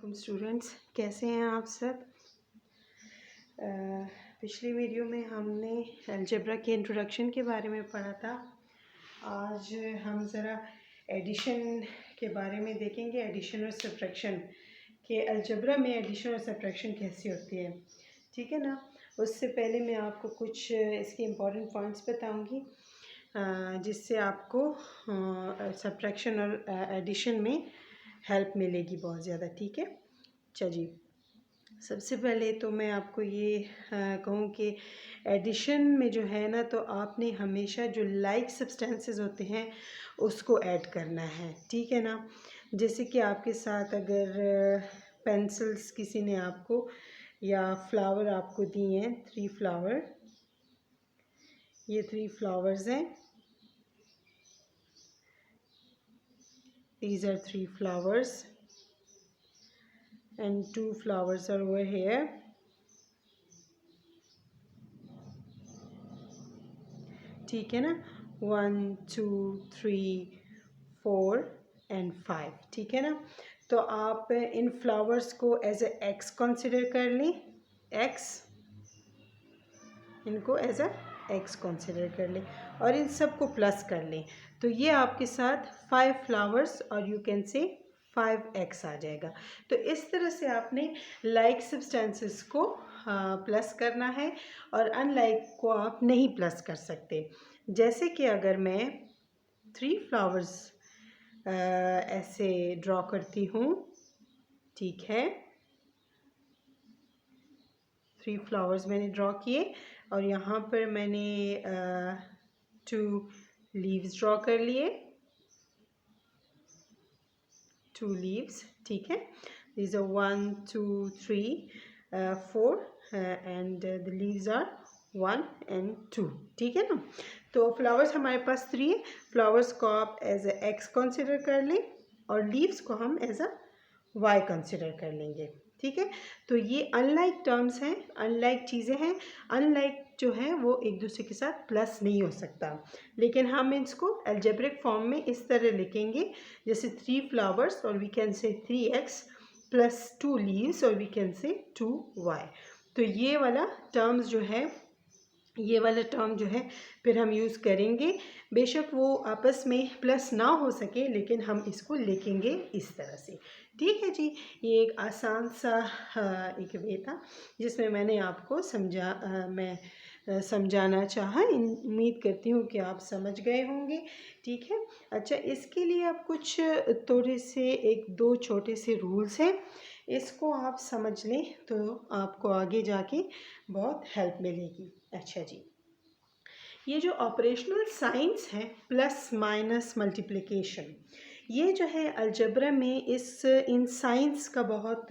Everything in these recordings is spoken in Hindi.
वालेकुम स्टूडेंट्स, कैसे हैं आप सब। पिछली वीडियो में हमने अलजेब्रा के इंट्रोडक्शन के बारे में पढ़ा था। आज हम ज़रा एडिशन के बारे में देखेंगे। एडिशन और सब्ट्रैक्शन के अलजेब्रा में एडिशन और सब्ट्रैक्शन कैसी होती है, ठीक है ना। उससे पहले मैं आपको कुछ इसके इम्पॉर्टेंट पॉइंट्स बताऊंगी जिससे आपको सब्ट्रैक्शन और एडिशन में हेल्प मिलेगी बहुत ज़्यादा, ठीक है। चलिए, सबसे पहले तो मैं आपको ये कहूँ कि एडिशन में जो है ना, तो आपने हमेशा जो लाइक सब्सटेंसेस होते हैं उसको ऐड करना है, ठीक है ना। जैसे कि आपके साथ अगर पेंसिल्स किसी ने आपको या फ्लावर आपको दिए हैं, 3 फ्लावर, ये 3 फ्लावर्स हैं। These are 3 flowers and 2 flowers are over here. ठीक है ना, 1 2 3 4 and 5, ठीक है ना। तो आप इन फ्लावर्स को एज ए एक्स कंसिडर कर लें, एक्स, इनको एज ए एक्स कंसिडर कर लें और इन सब को प्लस कर लें। तो ये आपके साथ 5 फ्लावर्स और यू कैन से 5x आ जाएगा। तो इस तरह से आपने लाइक सब्सटेंसेस को प्लस करना है और अनलाइक को आप नहीं प्लस कर सकते। जैसे कि अगर मैं 3 फ्लावर्स ऐसे ड्रॉ करती हूँ, ठीक है, 3 फ्लावर्स मैंने ड्रॉ किए और यहाँ पर मैंने 2 लीव्स ड्रॉ कर लिए, 2 leaves, ठीक है। These are 1 2 3 4 and the leaves are 1 and 2, ठीक है ना। तो फ्लावर्स हमारे पास 3 है। फ्लावर्स को आप एज ए एक्स कंसिडर कर लें और लीव्स को हम एज अ वाई कंसिडर कर लेंगे, ठीक है। तो ये अनलाइक टर्म्स हैं, अनलाइक चीज़ें हैं। अनलाइक जो है वो एक दूसरे के साथ प्लस नहीं हो सकता, लेकिन हम इसको अलजेब्रिक फॉर्म में इस तरह लिखेंगे, जैसे 3 फ्लावर्स और we can say 3x plus 2 leaves और वी कैन से 2y। तो ये वाला टर्म्स जो है, ये वाला टर्म जो है फिर हम यूज़ करेंगे। बेशक वो आपस में प्लस ना हो सके, लेकिन हम इसको लिखेंगे इस तरह से, ठीक है जी। ये एक आसान सा एक वे था जिसमें मैंने आपको समझाना चाहा। उम्मीद करती हूँ कि आप समझ गए होंगे, ठीक है। अच्छा, इसके लिए आप कुछ थोड़े से 1-2 छोटे से रूल्स हैं, इसको आप समझ लें तो आपको आगे जाके बहुत हेल्प मिलेगी। अच्छा जी, ये जो ऑपरेशनल साइंस है, प्लस माइनस मल्टीप्लिकेशन, ये जो है अलजेब्रा में इन साइंस का बहुत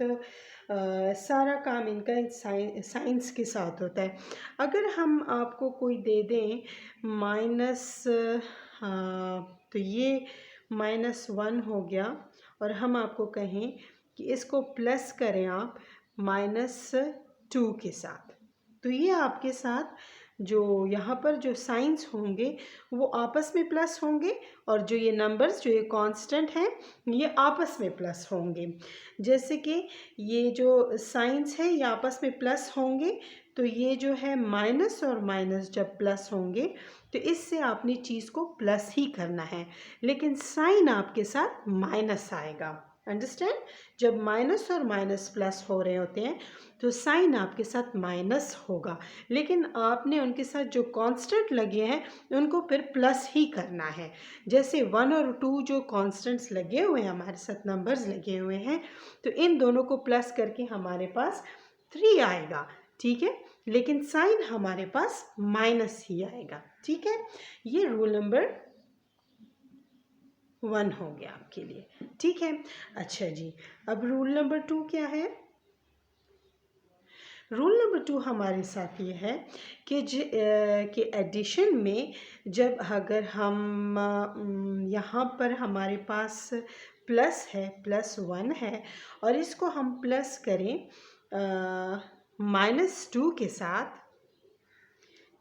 सारा काम इनका साइंस के साथ होता है। अगर हम आपको कोई दे दें माइनस, तो ये -1 हो गया और हम आपको कहें कि इसको प्लस करें आप -2 के साथ, तो ये आपके साथ जो यहाँ पर जो साइंस होंगे वो आपस में प्लस होंगे और जो ये नंबर्स, जो ये कांस्टेंट हैं, ये आपस में प्लस होंगे। जैसे कि ये जो साइंस है ये आपस में प्लस होंगे, तो ये जो है माइनस और माइनस जब प्लस होंगे तो इससे आपने चीज़ को प्लस ही करना है, लेकिन साइन आपके साथ माइनस आएगा। अंडरस्टैंड, जब माइनस और माइनस प्लस हो रहे होते हैं तो साइन आपके साथ माइनस होगा, लेकिन आपने उनके साथ जो कांस्टेंट लगे हैं उनको फिर प्लस ही करना है। जैसे 1 और 2 जो कांस्टेंट्स लगे हुए हैं, हमारे साथ नंबर्स लगे हुए हैं, तो इन दोनों को प्लस करके हमारे पास 3 आएगा, ठीक है, लेकिन साइन हमारे पास माइनस ही आएगा, ठीक है। ये रूल नंबर 1 हो गया आपके लिए, ठीक है। अच्छा जी, अब रूल नंबर 2 क्या है। रूल नंबर 2 हमारे साथ ये है कि एडिशन में जब अगर हम यहाँ पर हमारे पास प्लस है, +1 है और इसको हम प्लस करें -2 के साथ,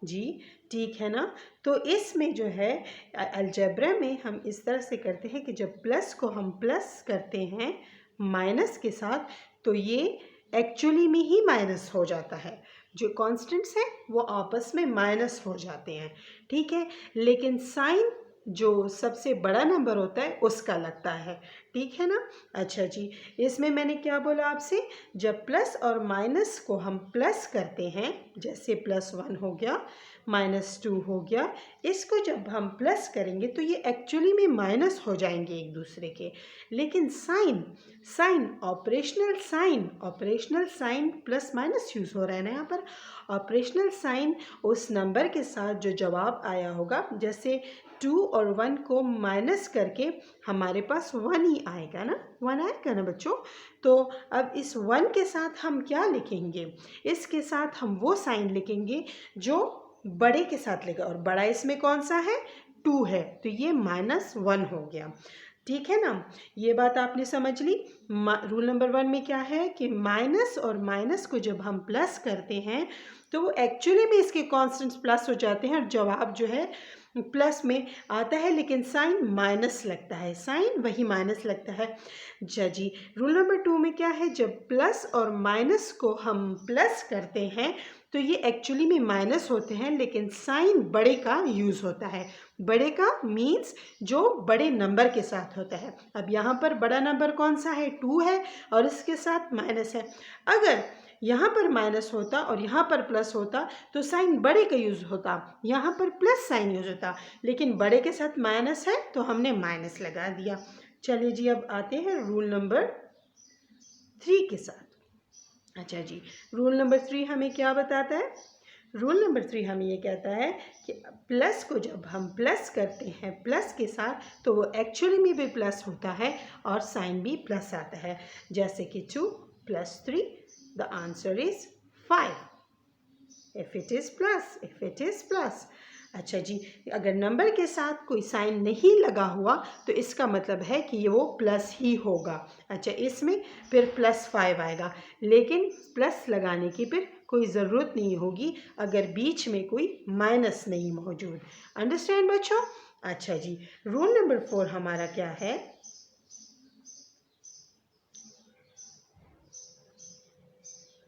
जी ठीक है ना। तो इसमें जो है अलजेब्रा में हम इस तरह से करते हैं कि जब प्लस को हम प्लस करते हैं माइनस के साथ, तो ये एक्चुअली में ही माइनस हो जाता है। जो कॉन्स्टेंट्स हैं वो आपस में माइनस हो जाते हैं, ठीक है। लेकिन साइन जो सबसे बड़ा नंबर होता है उसका लगता है, ठीक है ना। अच्छा जी, इसमें मैंने क्या बोला आपसे, जब प्लस और माइनस को हम प्लस करते हैं, जैसे +1 हो गया, -2 हो गया, इसको जब हम प्लस करेंगे तो ये एक्चुअली में माइनस हो जाएंगे एक दूसरे के। लेकिन sign operational sign plus minus use हो रहा है ना यहाँ पर। ऑपरेशनल साइन उस नंबर के साथ जो जवाब आया होगा, जैसे 2 और 1 को माइनस करके हमारे पास 1 ही आएगा ना, 1 आएगा ना बच्चों। तो अब इस 1 के साथ हम क्या लिखेंगे, इसके साथ हम वो साइन लिखेंगे जो बड़े के साथ लिखा, और बड़ा इसमें कौन सा है, 2 है, तो ये -1 हो गया, ठीक है ना। ये बात आपने समझ ली। रूल नंबर 1 में क्या है कि माइनस और माइनस को जब हम प्लस करते हैं तो वो एक्चुअली में इसके कॉन्स्टेंट्स प्लस हो जाते हैं और जवाब जो है प्लस में आता है, लेकिन साइन माइनस लगता है, साइन वही माइनस लगता है। जी, रूल नंबर 2 में क्या है, जब प्लस और माइनस को हम प्लस करते हैं तो ये एक्चुअली में माइनस होते हैं, लेकिन साइन बड़े का यूज़ होता है। बड़े का मीन्स जो बड़े नंबर के साथ होता है। अब यहाँ पर बड़ा नंबर कौन सा है, 2 है, और इसके साथ माइनस है। अगर यहाँ पर माइनस होता और यहाँ पर प्लस होता तो साइन बड़े का यूज़ होता, यहाँ पर प्लस साइन यूज़ होता, लेकिन बड़े के साथ माइनस है तो हमने माइनस लगा दिया। चलिए जी, अब आते हैं रूल नंबर 3 के साथ। अच्छा जी, रूल नंबर 3 हमें क्या बताता है, रूल नंबर 3 हमें ये कहता है कि प्लस को जब हम प्लस करते हैं प्लस के साथ तो वो एक्चुअली में भी प्लस होता है और साइन भी प्लस आता है। जैसे कि 2 + 3, the answer is 5 if it is plus। अच्छा जी, अगर नंबर के साथ कोई साइन नहीं लगा हुआ तो इसका मतलब है कि ये वो प्लस ही होगा। अच्छा, इसमें फिर +5 आएगा, लेकिन प्लस लगाने की फिर कोई ज़रूरत नहीं होगी अगर बीच में कोई माइनस नहीं मौजूद। अंडरस्टैंड बच्चों। अच्छा जी, रूल नंबर 4 हमारा क्या है,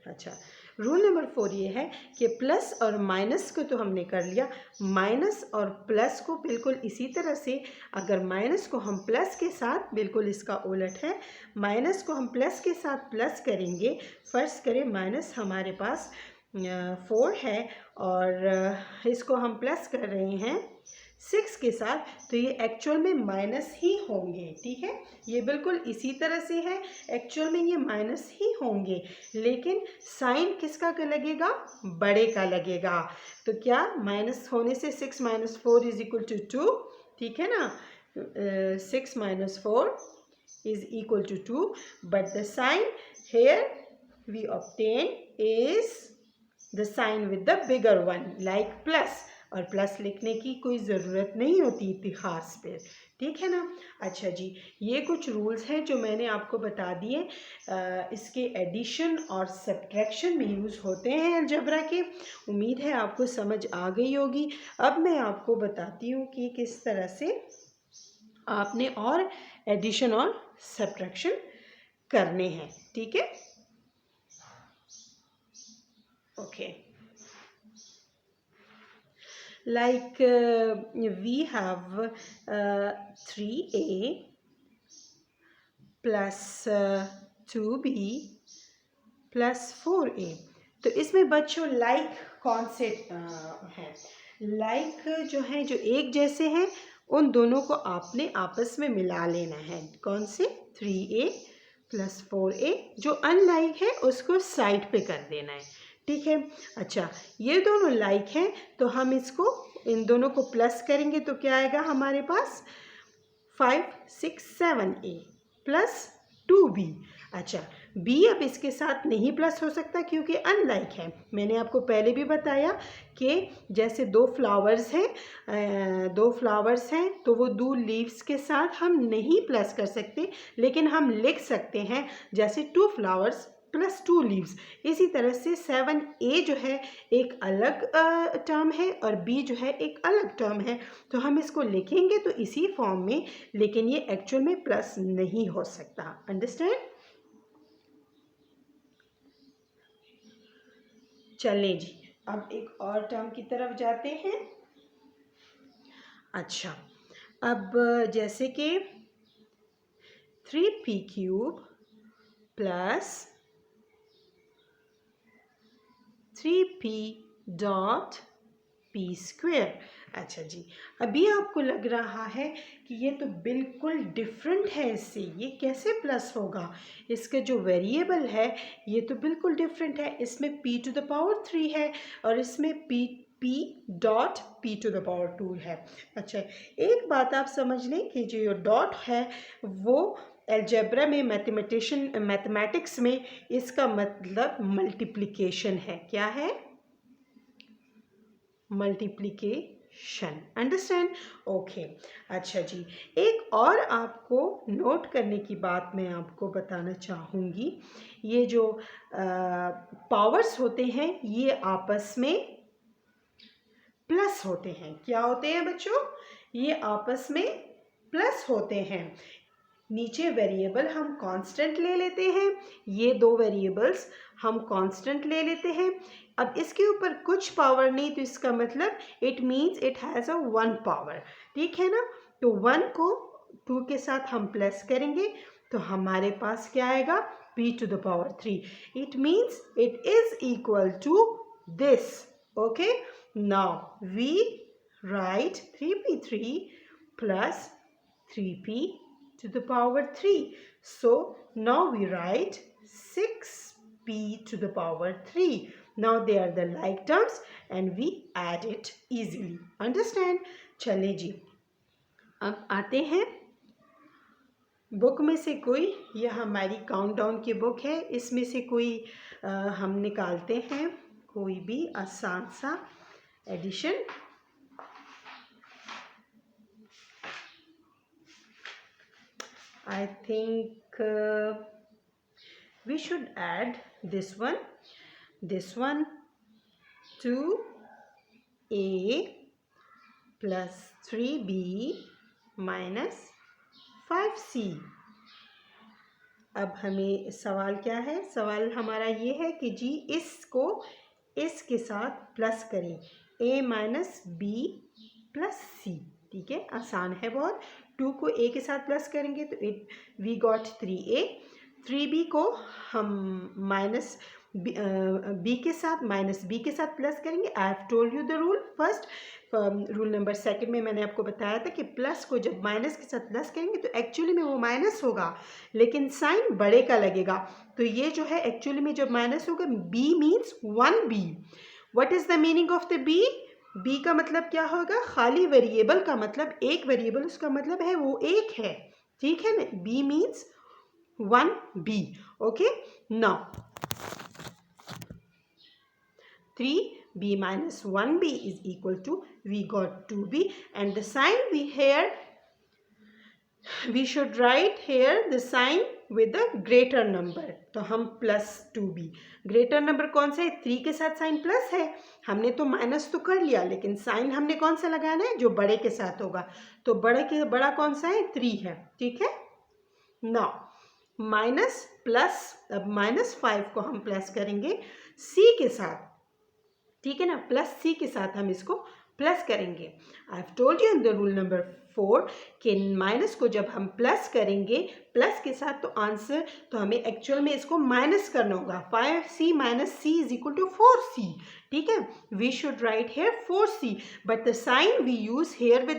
अच्छा, रूल नंबर 4 ये है कि प्लस और माइनस को तो हमने कर लिया, माइनस और प्लस को बिल्कुल इसी तरह से, अगर माइनस को हम प्लस के साथ, बिल्कुल इसका उलट है, माइनस को हम प्लस के साथ प्लस करेंगे। फर्स्ट करें माइनस हमारे पास 4 है और इसको हम प्लस कर रहे हैं 6 के साथ, तो ये एक्चुअल में माइनस ही होंगे, ठीक है। ये बिल्कुल इसी तरह से है, एक्चुअल में ये माइनस ही होंगे, लेकिन साइन किसका लगेगा, बड़े का लगेगा। तो क्या माइनस होने से 6 - 4 = 2, ठीक है ना। 6 - 4 = 2, but the sign here we obtain is the sign with the bigger one like plus, और प्लस लिखने की कोई ज़रूरत नहीं होती इतिहास पे, ठीक है ना। अच्छा जी, ये कुछ रूल्स हैं जो मैंने आपको बता दिए, इसके एडिशन और सब्ट्रैक्शन में यूज़ होते हैं अलजेब्रा के। उम्मीद है आपको समझ आ गई होगी। अब मैं आपको बताती हूँ कि किस तरह से आपने और एडिशन और सब्ट्रैक्शन करने हैं, ठीक है। Okay, like we have 3a plus 2b plus 4a। तो इसमें बच्चों लाइक कौन से हैं, लाइक जो हैं, जो एक जैसे हैं, उन दोनों को आपने आपस में मिला लेना है। कौन से, 3a + 4a। जो अनलाइक है उसको साइड पे कर देना है, ठीक है। अच्छा, ये दोनों लाइक हैं तो हम इसको, इन दोनों को प्लस करेंगे तो क्या आएगा हमारे पास, 5 6 7a + 2b। अच्छा, b अब इसके साथ नहीं प्लस हो सकता क्योंकि अनलाइक है। मैंने आपको पहले भी बताया कि जैसे दो फ्लावर्स हैं तो वो 2 लीव्स के साथ हम नहीं प्लस कर सकते, लेकिन हम लिख सकते हैं जैसे 2 फ्लावर्स + 2 लीव्स। इसी तरह से 7a जो है एक अलग टर्म है और b जो है एक अलग टर्म है, तो हम इसको लिखेंगे तो इसी फॉर्म में, लेकिन ये एक्चुअल में प्लस नहीं हो सकता। अंडरस्टैंड। चलें जी, अब एक और टर्म की तरफ जाते हैं। अच्छा, अब जैसे कि 3p³ प्लस 3p.p²। अच्छा जी, अभी आपको लग रहा है कि ये तो बिल्कुल डिफरेंट है इससे, ये कैसे प्लस होगा? इसका जो वेरिएबल है ये तो बिल्कुल डिफरेंट है, इसमें p⁻³ है और इसमें p.p² है। अच्छा, एक बात आप समझ लें कि जो डॉट है वो अलजेब्रा में, मैथमेटिक्स में इसका मतलब मल्टीप्लिकेशन है। क्या है? मल्टीप्लिकेशन। अंडरस्टैंड? ओके। अच्छा जी, एक और आपको नोट करने की बात मैं आपको बताना चाहूँगी। ये जो पावर्स होते हैं ये आपस में प्लस होते हैं। क्या होते हैं बच्चों? ये आपस में प्लस होते हैं। नीचे वेरिएबल हम कांस्टेंट ले लेते हैं, ये दो वेरिएबल्स हम कांस्टेंट ले लेते हैं। अब इसके ऊपर कुछ पावर नहीं, तो इसका मतलब it means it has a 1 power. ठीक है ना? तो 1 को 2 के साथ हम प्लस करेंगे तो हमारे पास क्या आएगा? p⁻³ it means it is equal to this. Okay, now we write 3p³ plus 3p⁻³. So now we write 6p⁻³. Now they are the like terms and we add it easily. Understand? चले जी, अब आते हैं बुक में से कोई, यह हमारी काउंटडाउन की बुक है, इसमें से कोई हम निकालते हैं कोई भी आसान सा addition. I think we should add this one 2a plus 3b minus 5c। अब हमें सवाल क्या है? सवाल हमारा ये है कि जी इसको इसके साथ प्लस करें, a माइनस बी प्लस सी। ठीक है, आसान है बहुत। 2 को a के साथ प्लस करेंगे तो वी गॉट 3a। 3b को हम माइनस b के साथ माइनस b के साथ प्लस करेंगे। I have told you the rule first. Rule number 2 में मैंने आपको बताया था कि प्लस को जब माइनस के साथ प्लस करेंगे तो एक्चुअली में वो माइनस होगा लेकिन साइन बड़े का लगेगा। तो ये जो है एक्चुअली में जब माइनस होगा, b means 1b। What is the meaning of the b? b का मतलब क्या होगा? खाली वेरिएबल का मतलब एक वेरिएबल, उसका मतलब है वो एक है। ठीक है ना? b means 1b। Okay, now 3b minus 1b is equal to, we got 2b, and the sign we here, we should write here the sign with the greater number। तो हम प्लस 2b, ग्रेटर नंबर कौन सा है? 3 के साथ साइन प्लस है, हमने तो माइनस तो कर लिया लेकिन साइन हमने कौन सा लगाना है? जो बड़े के साथ होगा। तो बड़ा कौन सा है? 3 है। ठीक है, नाउ माइनस प्लस, अब -5 को हम प्लस करेंगे c के साथ। ठीक है ना? प्लस सी के साथ हम इसको प्लस करेंगे। I have told you in the rule number 4 कि माइनस को जब हम प्लस करेंगे प्लस के साथ तो आंसर, तो हमें एक्चुअल में इसको माइनस करना होगा। 5c minus c is equal to 4c। ठीक है, we should write here 4c, but the sign we use here with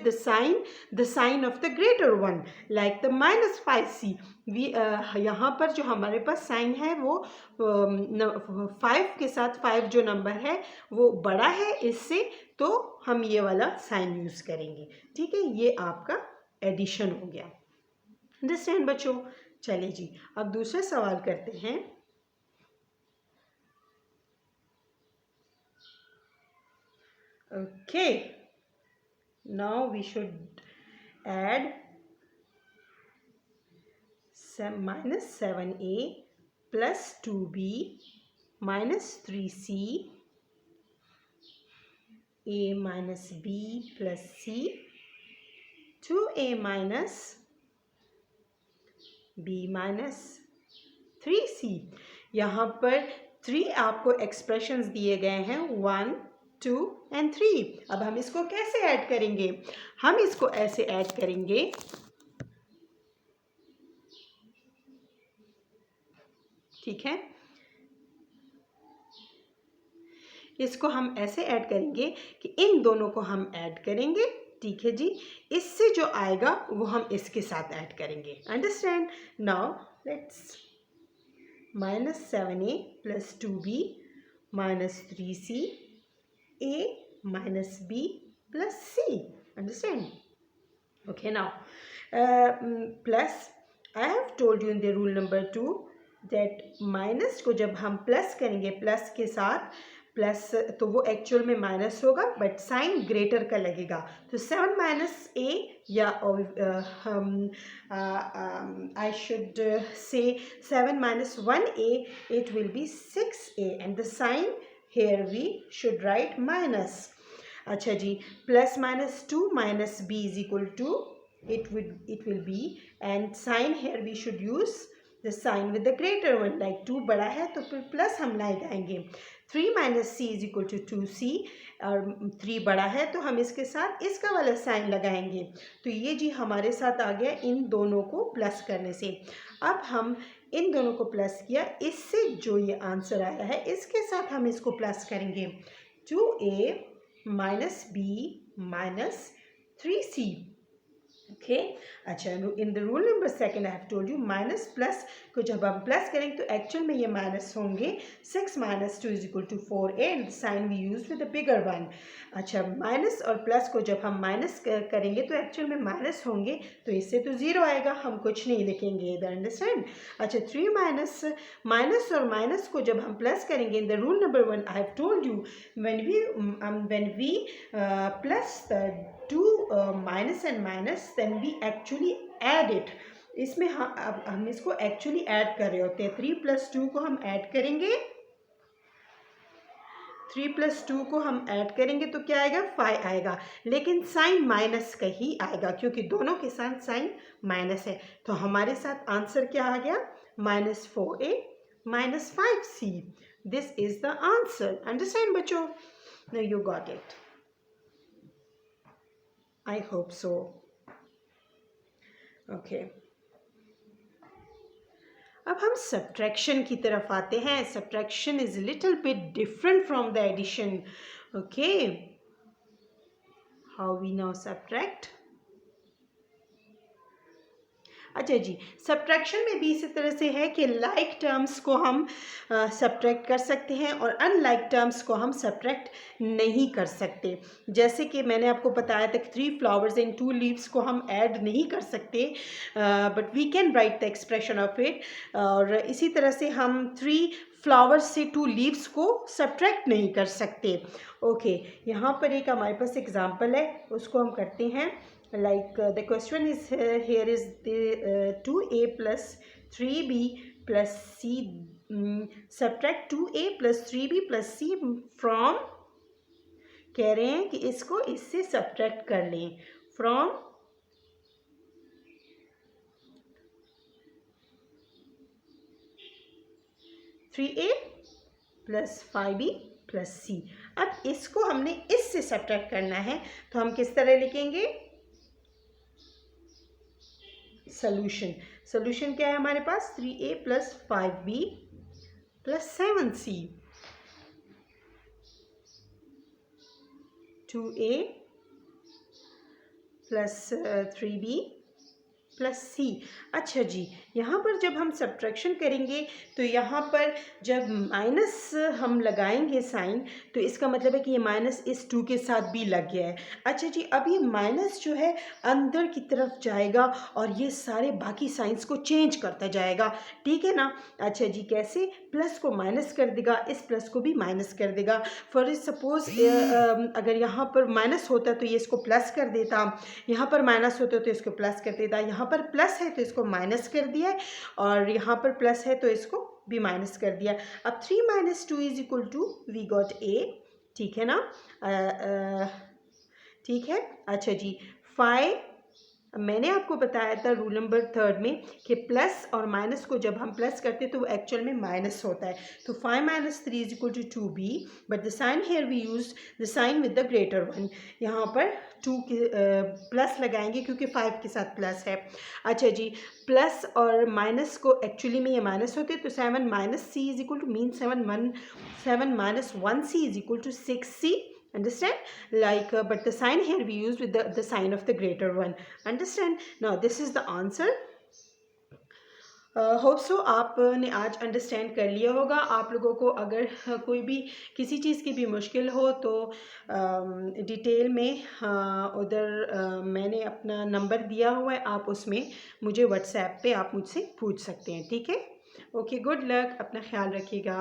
the sign of the greater one, like the -5c। यहाँ पर जो हमारे पास साइन है वो 5 के साथ, 5 जो नंबर है वो बड़ा है इससे, तो हम ये वाला साइन यूज करेंगे। ठीक है, ये आपका एडिशन हो गया। अंडरस्टैंड बच्चों? चलिए जी, अब दूसरा सवाल करते हैं। Okay, now we should add -7a plus 2b minus 3c, a minus b plus c, 2a minus b minus 3c। यहाँ पर 3 आपको एक्सप्रेशंस दिए गए हैं, 1 2 एंड 3। अब हम इसको कैसे ऐड करेंगे? हम इसको ऐसे ऐड करेंगे, ठीक है, इसको हम ऐसे ऐड करेंगे कि इन दोनों को हम ऐड करेंगे, ठीक है जी। इससे जो आएगा वो हम इसके साथ ऐड करेंगे। Understand? Now let's -7a + 2b - 3c a - b + c। Understand? Okay, now plus I have told you in the rule number 2 that minus को जब हम प्लस करेंगे प्लस के साथ, प्लस तो वो एक्चुअल में माइनस होगा बट साइन ग्रेटर का लगेगा, तो 7 - a या I should say 7 - 1a, it will be 6a and the sign here we should write minus. अच्छा जी, +-2 - b is equal to it will be, and sign here we should use the sign with the greater one, like 2 बड़ा है तो फिर प्लस हम लगाएंगे। 3 - c is equal to 2c, और 3 बड़ा है तो हम इसके साथ इसका वाला साइन लगाएंगे। तो ये जी हमारे साथ आ गया इन दोनों को प्लस करने से। अब हम इन दोनों को प्लस किया, इससे जो ये आंसर आया है इसके साथ हम इसको प्लस करेंगे, 2a - b - 3c। ओके, अच्छा, in the rule number 2 I have told you minus plus को जब हम प्लस करेंगे तो एक्चुअल में ये माइनस होंगे। 6 - 2 = 4a and sign we use with the bigger one. अच्छा, माइनस और प्लस को जब हम माइनस करेंगे तो एक्चुअल में माइनस होंगे, तो इससे तो 0 आएगा, हम कुछ नहीं लिखेंगे इधर। अंडरस्टैंड? अच्छा, 3 माइनस और माइनस को जब हम प्लस करेंगे in the rule number 1 I have told you when we plus the 2 minus and minus, then we actually add it. इसमें हम इसको एक्चुअली ऐड कर रहे होते हैं। 3 + 2 को हम ऐड करेंगे, 3 + 2 को हम ऐड करेंगे तो क्या आएगा? 5 आएगा, लेकिन साइन माइनस का ही आएगा क्योंकि दोनों के साथ साइन माइनस है। तो हमारे साथ आंसर क्या आ गया? -4a - 5c। This is the answer. Understand बच्चों? Now you got it. I hope so. Okay. अब हम सब्ट्रैक्शन की तरफ आते हैं। Subtraction is little bit different from the addition. Okay, how we now subtract? अच्छा जी, सब्ट्रैक्शन में भी इसी तरह से है कि लाइक टर्म्स को हम सब्ट्रैक्ट कर सकते हैं और अनलाइक टर्म्स को हम सब्ट्रैक्ट नहीं कर सकते। जैसे कि मैंने आपको बताया था कि 3 flowers and 2 leaves को हम ऐड नहीं कर सकते, but we can write the expression of it. और इसी तरह से हम 3 flowers से 2 leaves को सब्ट्रैक्ट नहीं कर सकते। ओके, यहाँ पर एक हमारे पास एग्जाम्पल है, उसको हम करते हैं। Like the question is here is the 2a + 3b + c, subtract 2a + 3b + c from, कह रहे हैं कि इसको इससे सब्ट्रैक्ट कर लें, from 3a + 5b + c। अब इसको हमने इससे सब्ट्रैक्ट करना है, तो हम किस तरह लिखेंगे? सोल्यूशन क्या है हमारे पास? 3a + 5b + 7c, 2a + 3b + c। अच्छा जी, यहाँ पर जब हम सब्ट्रैक्शन करेंगे तो यहाँ पर जब माइनस हम लगाएंगे साइन, तो इसका मतलब है कि ये माइनस इस 2 के साथ भी लग गया है। अच्छा जी, अब ये माइनस जो है अंदर की तरफ जाएगा और ये सारे बाकी साइंस को चेंज करता जाएगा, ठीक है ना? अच्छा जी, कैसे? प्लस को माइनस कर देगा, इस प्लस को भी माइनस कर देगा। फॉर सपोज अगर यहाँ पर माइनस होता तो ये इसको प्लस कर देता, यहाँ पर माइनस होता तो इसको प्लस कर देता, यहाँ पर प्लस है तो इसको माइनस कर दिया, और यहाँ पर प्लस है तो इसको भी माइनस कर दिया। अब 3 - 2 = वी गॉट a, ठीक है ना? ठीक है। अच्छा जी, 5 मैंने आपको बताया था रूल नंबर 3 में कि प्लस और माइनस को जब हम प्लस करते हैं तो एक्चुअल में माइनस होता है। तो 5 - 3 = 2b, but the sign here we use the sign with the greater one. यहाँ पर 2 के प्लस लगाएंगे क्योंकि 5 के साथ प्लस है। अच्छा जी, प्लस और माइनस को एक्चुअली में ये माइनस होते हैं, तो 7 - c mean 7 - 1c = 6c। Understand? Like but the sign here we use with the sign of the greater one. Understand? Now this is the answer. Hope so आपने आज अंडरस्टैंड कर लिया होगा। आप लोगों को अगर कोई भी किसी चीज़ की भी मुश्किल हो तो डिटेल में उधर मैंने अपना नंबर दिया हुआ है, आप उसमें मुझे व्हाट्सएप पे आप मुझसे पूछ सकते हैं। ठीक है? ओके, गुड लक, अपना ख्याल रखिएगा।